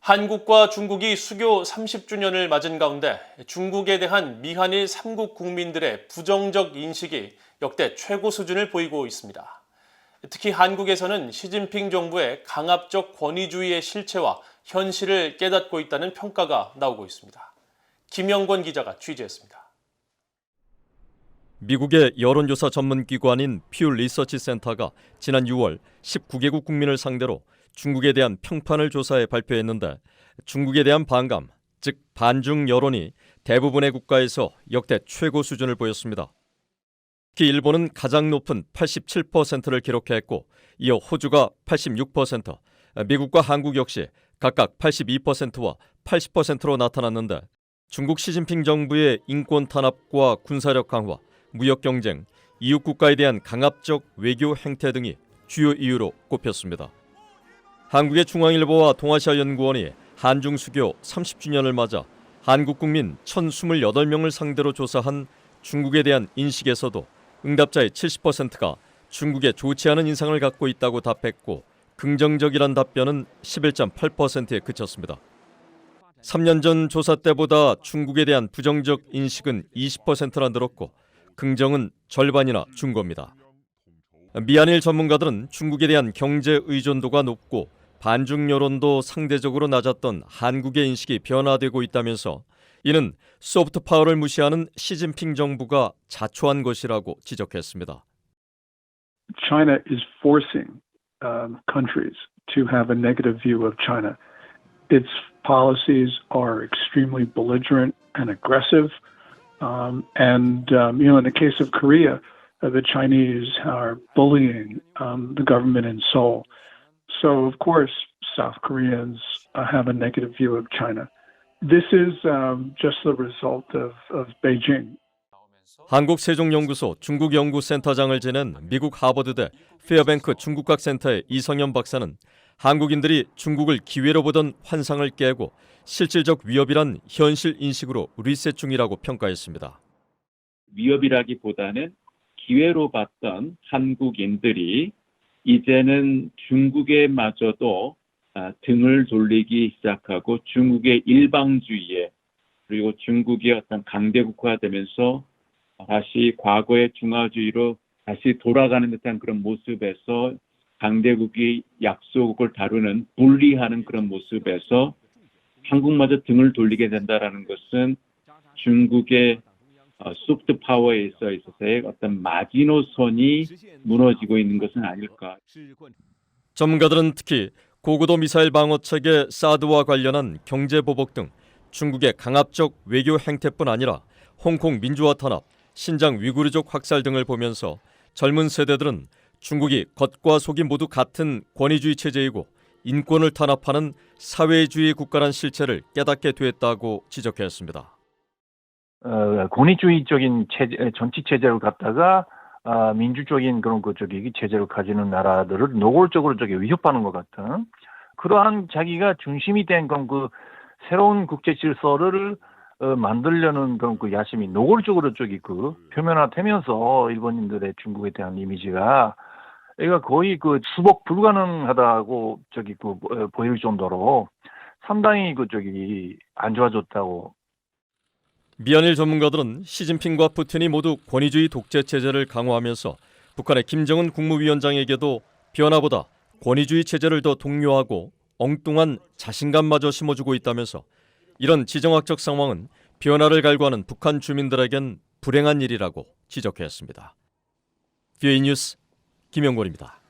한국과 중국이 수교 30주년을 맞은 가운데 중국에 대한 미한일 3국 국민들의 부정적 인식이 역대 최고 수준을 보이고 있습니다. 특히 한국에서는 시진핑 정부의 강압적 권위주의의 실체와 현실을 깨닫고 있다는 평가가 나오고 있습니다. 김영권 기자가 취재했습니다. 미국의 여론조사 전문기관인 퓨 리서치 센터가 지난 6월 19개국 국민을 상대로 중국에 대한 평판을 조사해 발표했는데 중국에 대한 반감, 즉 반중 여론이 대부분의 국가에서 역대 최고 수준을 보였습니다. 특히 일본은 가장 높은 87%를 기록했고 이어 호주가 86%, 미국과 한국 역시 각각 82%와 80%로 나타났는데 중국 시진핑 정부의 인권 탄압과 군사력 강화, 무역 경쟁, 이웃 국가에 대한 강압적 외교 행태 등이 주요 이유로 꼽혔습니다. 한국의 중앙일보와 동아시아연구원이 한중 수교 30주년을 맞아 한국 국민 1,028명을 상대로 조사한 중국에 대한 인식에서도 응답자의 70%가 중국에 좋지 않은 인상을 갖고 있다고 답했고 긍정적이란 답변은 11.8%에 그쳤습니다. 3년 전 조사 때보다 중국에 대한 부정적 인식은 20%나 늘었고 긍정은 절반이나 준 겁니다. 미한일 전문가들은 중국에 대한 경제 의존도가 높고 반중 여론도 상대적으로 낮았던 한국의 인식이 변화되고 있다면서 이는 소프트 파워를 무시하는 시진핑 정부가 자초한 것이라고 지적했습니다. China is forcing countries to have a negative view of China. Its policies are extremely belligerent and aggressive. In the case of Korea, the Chinese are bullying the government in Seoul. So, of course, South Koreans have a negative view of China. This is just the result of Beijing. 한국세종연구소 중국연구센터장을 지낸 미국 하버드대 페어뱅크 중국학센터의 이성현 박사는 한국인들이 중국을 기회로 보던 환상을 깨고 실질적 위협이란 현실 인식으로 리셋 중이라고 평가했습니다. 위협이라기보다는 기회로 봤던 한국인들이 이제는 중국에마저도 등을 돌리기 시작하고 중국의 일방주의에 그리고 중국이 어떤 강대국화되면서 다시 과거의 중화주의로 다시 돌아가는 듯한 그런 모습에서 강대국이 약소국을 다루는 분리하는 그런 모습에서 한국마저 등을 돌리게 된다라는 것은 중국의 소프트 파워에 있어서의 어떤 마지노선이 무너지고 있는 것은 아닐까. 전문가들은 특히 고고도 미사일 방어 체계 사드와 관련한 경제 보복 등 중국의 강압적 외교 행태뿐 아니라 홍콩 민주화 탄압, 신장 위구르족 학살 등을 보면서 젊은 세대들은 중국이 겉과 속이 모두 같은 권위주의 체제이고 인권을 탄압하는 사회주의 국가란 실체를 깨닫게 됐다고 지적했습니다. 권위주의적인 정치 체제를 갖다가 민주적인 그런 체제를 가지는 나라들을 노골적으로 위협하는 것 같은 그러한 자기가 중심이 된 그런 새로운 국제 질서를 만들려는 그런 야심이 노골적으로 표면화되면서 일본인들의 중국에 대한 이미지가 얘가 거의 수복 불가능하다고 보일 정도로 상당히 안 좋아졌다고. 미한일 전문가들은 시진핑과 푸틴이 모두 권위주의 독재 체제를 강화하면서 북한의 김정은 국무위원장에게도 변화보다 권위주의 체제를 더 독려하고 엉뚱한 자신감마저 심어주고 있다면서 이런 지정학적 상황은 변화를 갈구하는 북한 주민들에겐 불행한 일이라고 지적했습니다. VA 뉴스 김영권입니다.